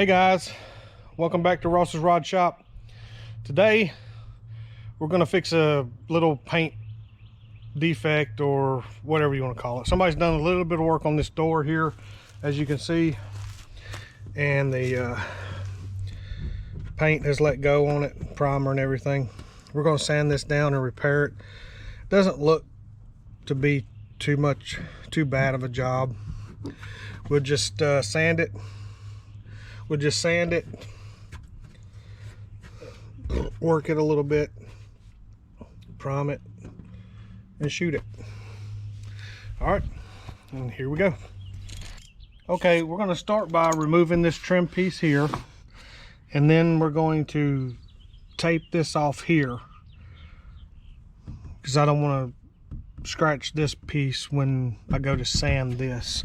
Hey guys, welcome back to Ross's Rod Shop. Today we're going to fix a little paint defect or whatever you want to call it. Somebody's done a little bit of work on this door here, as you can see, and the paint has let go on it, primer and everything. We're going to sand this down and repair it. Doesn't look to be too bad of a job. We'll just sand it. We'll just sand it, work it a little bit, prime it, and shoot it. All right, and here we go. Okay, we're going to start by removing this trim piece here, and then we're going to tape this off here because I don't want to scratch this piece when I go to sand this.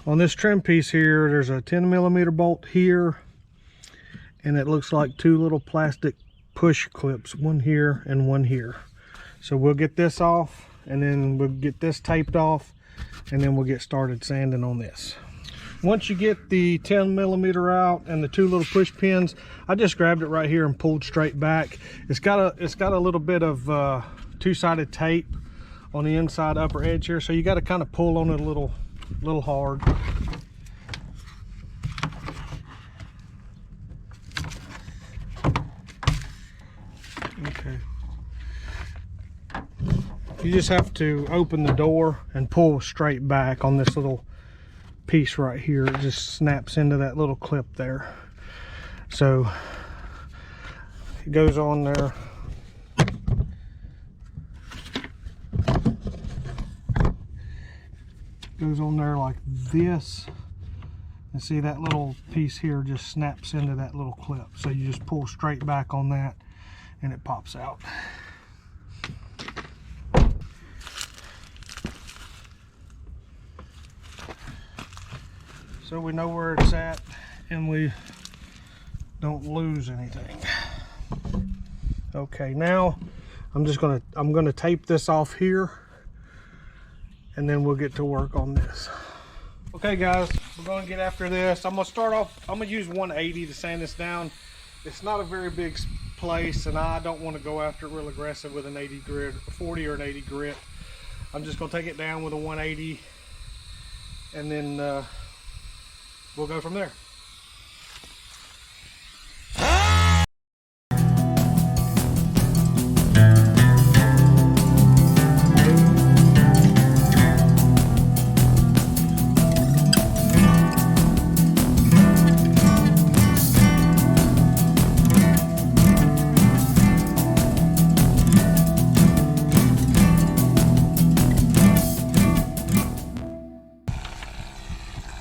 On this trim piece here, there's a 10mm bolt here, and it looks like two little plastic push clips, one here and one here. So we'll get this off, and then we'll get this taped off, and then we'll get started sanding on this. Once you get the 10mm out and the two little push pins, I just grabbed it right here and pulled straight back. It's got a little bit of two-sided tape on the inside upper edge here, so you got to kind of pull on it a little hard. Okay. You just have to open the door and pull straight back on this little piece right here. It just snaps into that little clip there. So it goes on there. Goes on there like this, and see that little piece here just snaps into that little clip. So you just pull straight back on that and it pops out. So we know where it's at and we don't lose anything. Okay, now I'm gonna tape this off here, and then we'll get to work on this. Okay guys, we're gonna get after this. I'm gonna use 180 to sand this down. It's not a very big place, and I don't want to go after it real aggressive with an 80 grit, a 40 or an 80 grit. I'm just gonna take it down with a 180, and then we'll go from there.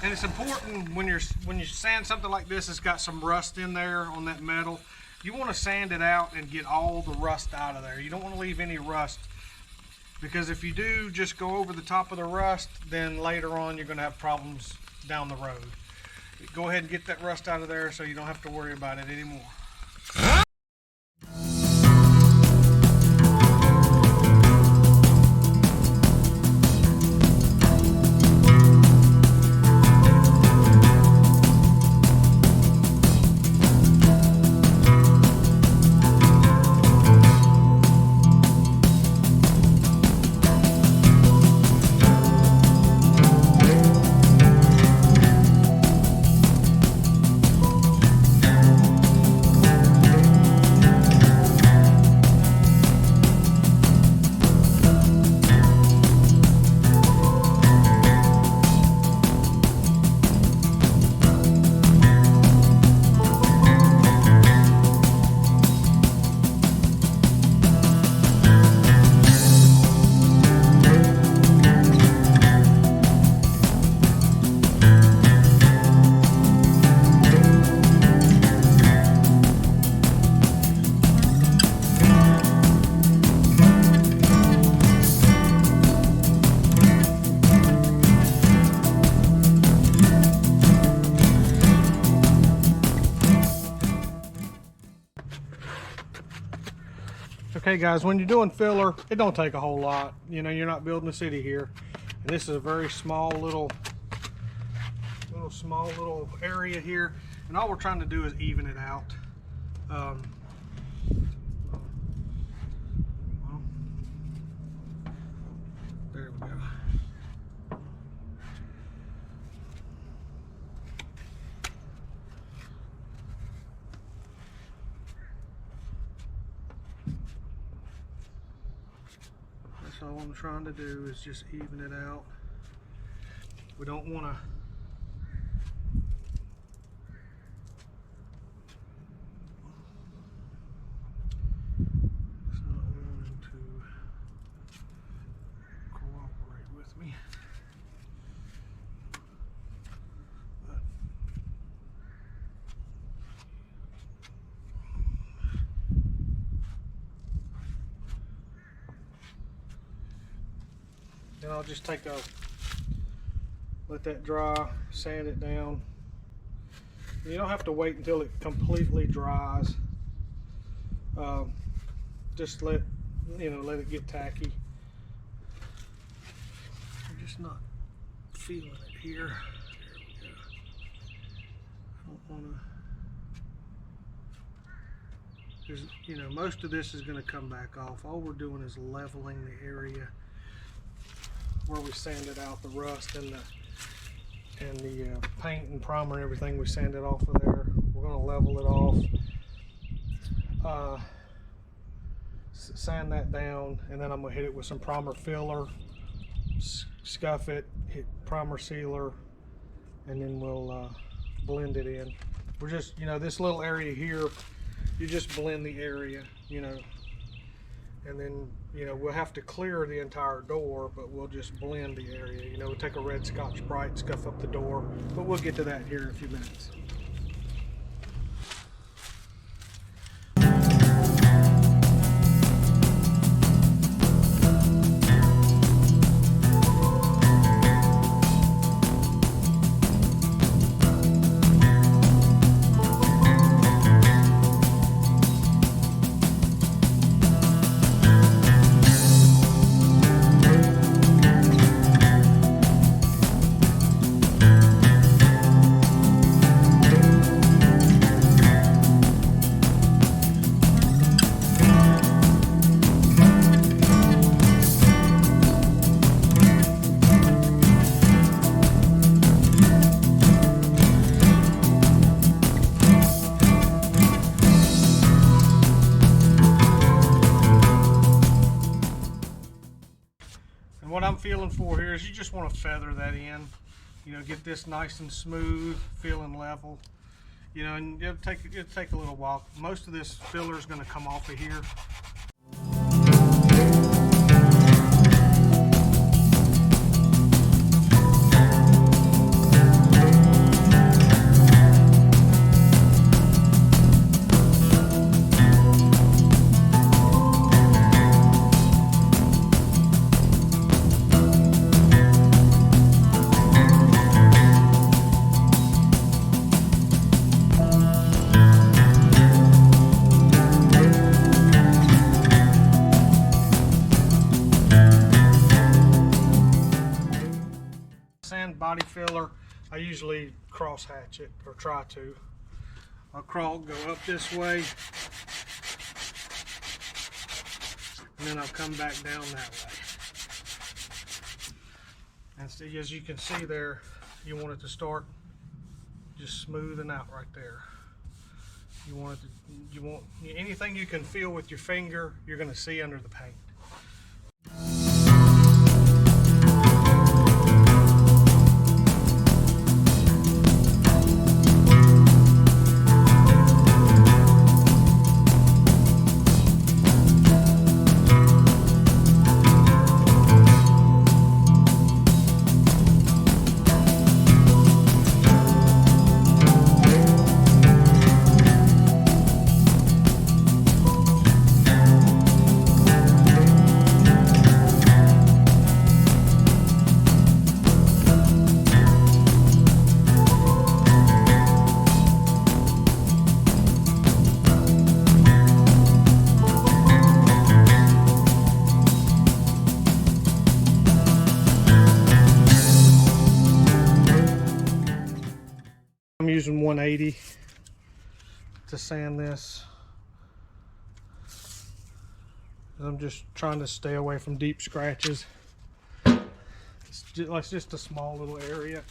And it's important when you sand something like this, it's got some rust in there on that metal. You want to sand it out and get all the rust out of there. You don't want to leave any rust, because if you do just go over the top of the rust, then later on you're going to have problems down the road. Go ahead and get that rust out of there so you don't have to worry about it anymore. Okay guys, when you're doing filler, it don't take a whole lot. You know, you're not building a city here. And this is a very small little area here. And all we're trying to do is even it out. Well, there we go. That's all I'm trying to do, is just even it out. We don't want to then I'll just let that dry, sand it down. You don't have to wait until it completely dries. Just let it get tacky. I'm just not feeling it here. There we go. I don't want to. Most of this is going to come back off. All we're doing is leveling the area where we sanded out the rust and the paint and primer and everything. We sanded off of there. We're going to level it off, sand that down, and then I'm going to hit it with some primer filler, scuff it, hit primer sealer, and then we'll blend it in. We're just, this little area here, you just blend the area, and then we'll have to clear the entire door, but we'll just blend the area. We'll take a red Scotch-Brite, scuff up the door, but we'll get to that here in a few minutes. What I'm feeling for here is you just want to feather that in, get this nice and smooth, feeling level, and it'll take a little while. Most of this filler is going to come off of here. Body filler, I usually cross hatch it, or try to. I'll go up this way, and then I'll come back down that way. And see, as you can see there, you want it to start just smoothing out right there. You want anything you can feel with your finger, you're going to see under the paint. I'm using 180. to sand this. I'm just trying to stay away from deep scratches. It's just a small little area.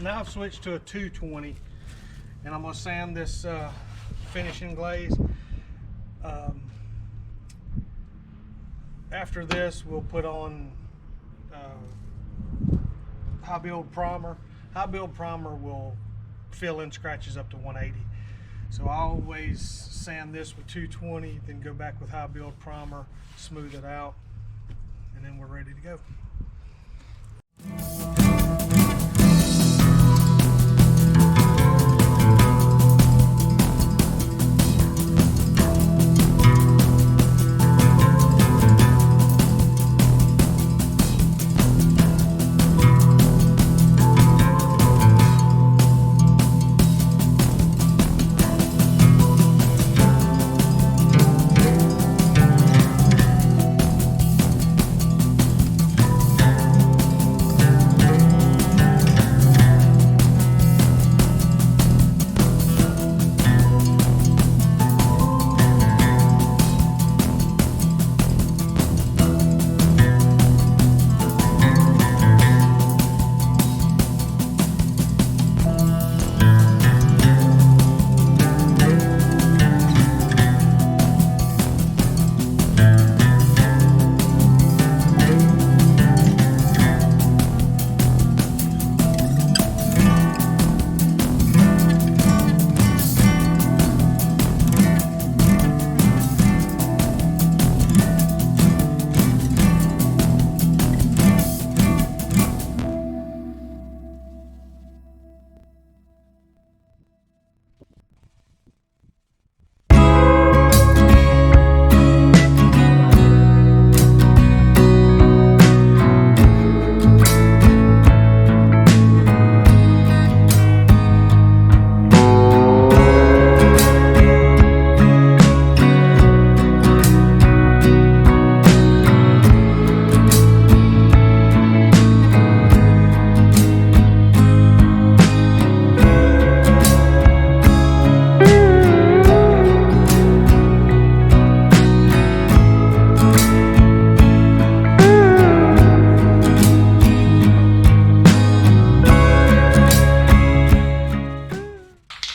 I've switched to a 220 and I'm going to sand this finishing glaze. After this we'll put on high build primer. High build primer will fill in scratches up to 180. So I always sand this with 220, then go back with high build primer, smooth it out, and then we're ready to go.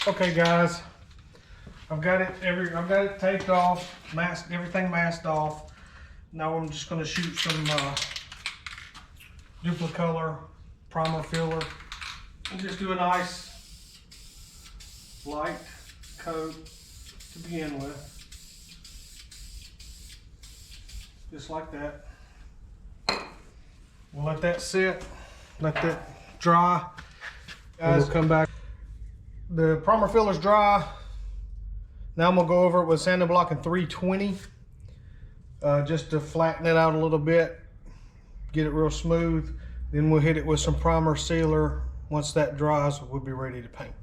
Okay guys, I've got it taped off, everything masked off. Now I'm just going to shoot some Duplicolor primer filler. And just do a nice light coat to begin with. Just like that. We'll let that sit, let that dry. Guys, we'll come back. The primer filler's dry. Now I'm gonna go over it with sanding block and 320, just to flatten it out a little bit, get it real smooth. Then we'll hit it with some primer sealer. Once that dries, we'll be ready to paint.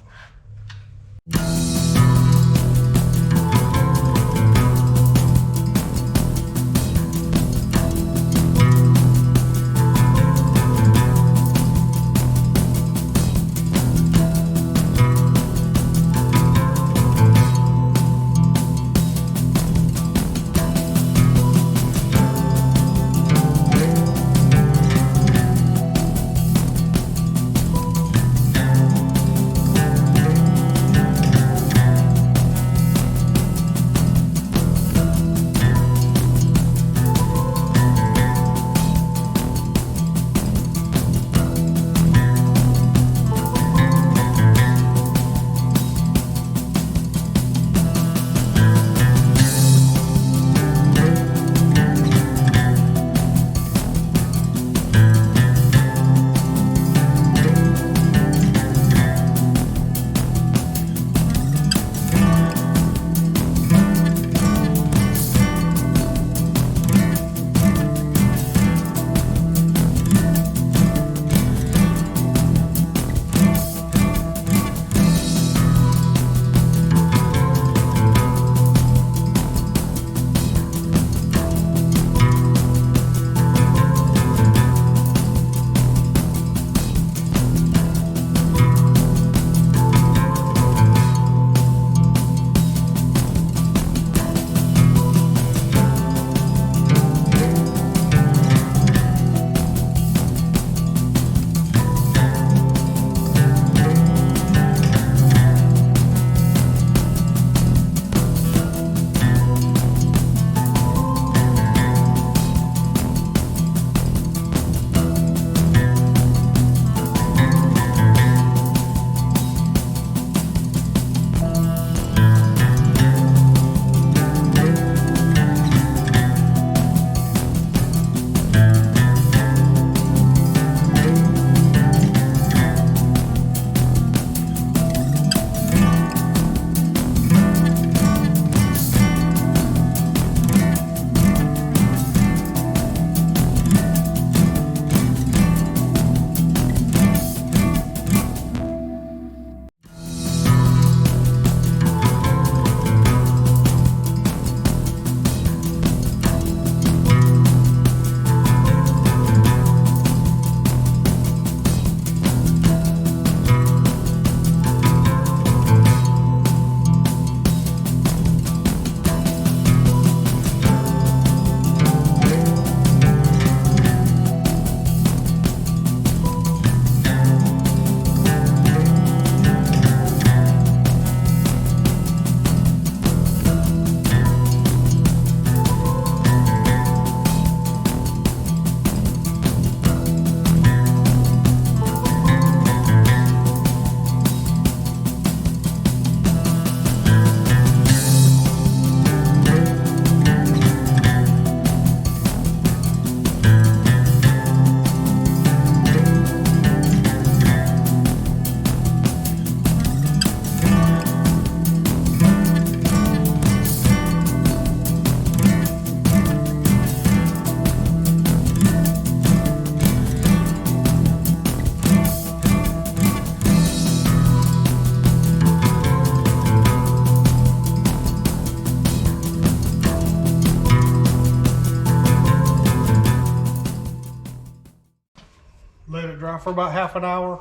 Let it dry for about half an hour,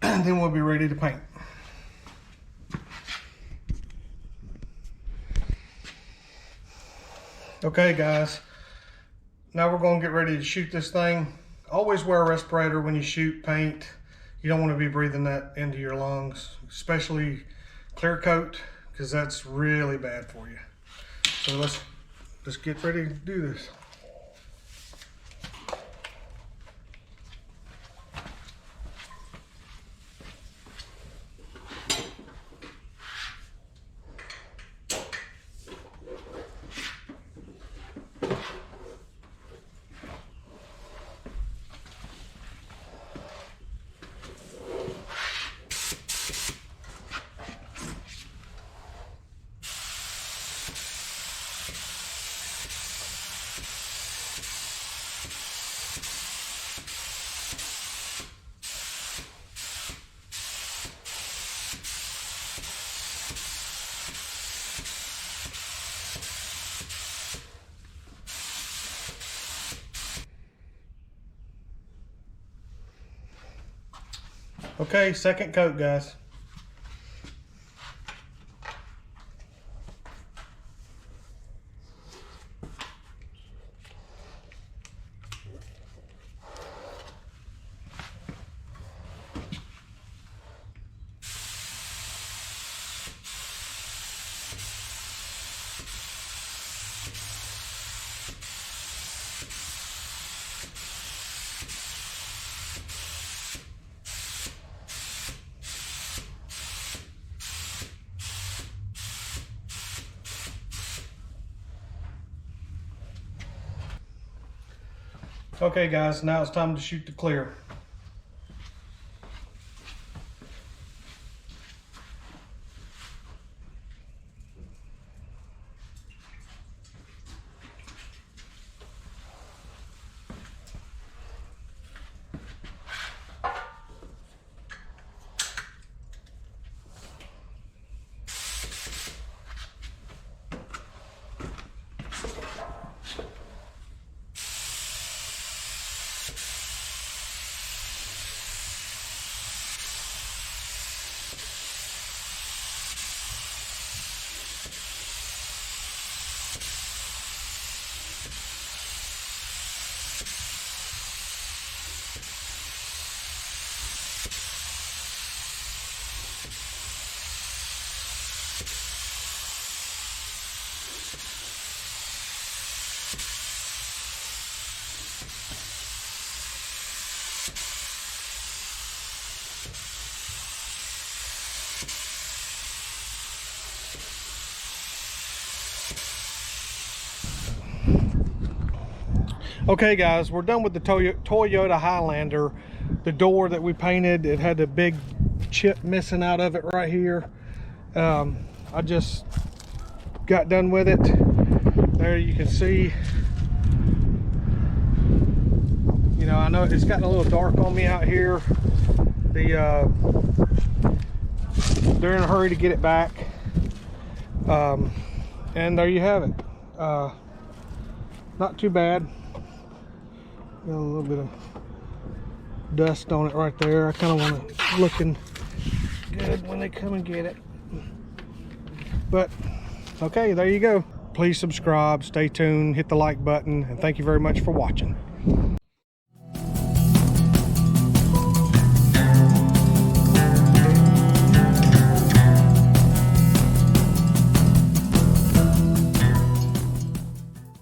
and then we'll be ready to paint. Okay guys, now we're going to get ready to shoot this thing. Always wear a respirator when you shoot paint. You don't want to be breathing that into your lungs, especially clear coat, because that's really bad for you. So let's get ready to do this. Okay, second coat, guys. Okay guys, now it's time to shoot the clear. Okay guys, we're done with the Toyota Highlander. The door that we painted, it had a big chip missing out of it right here. I just got done with it. There you can see, you know, I know it's gotten a little dark on me out here. They're in a hurry to get it back. And there you have it. Not too bad. Got a little bit of dust on it right there. I kind of want it looking good when they come and get it. But okay, there you go. Please subscribe, stay tuned, hit the like button, and thank you very much for watching.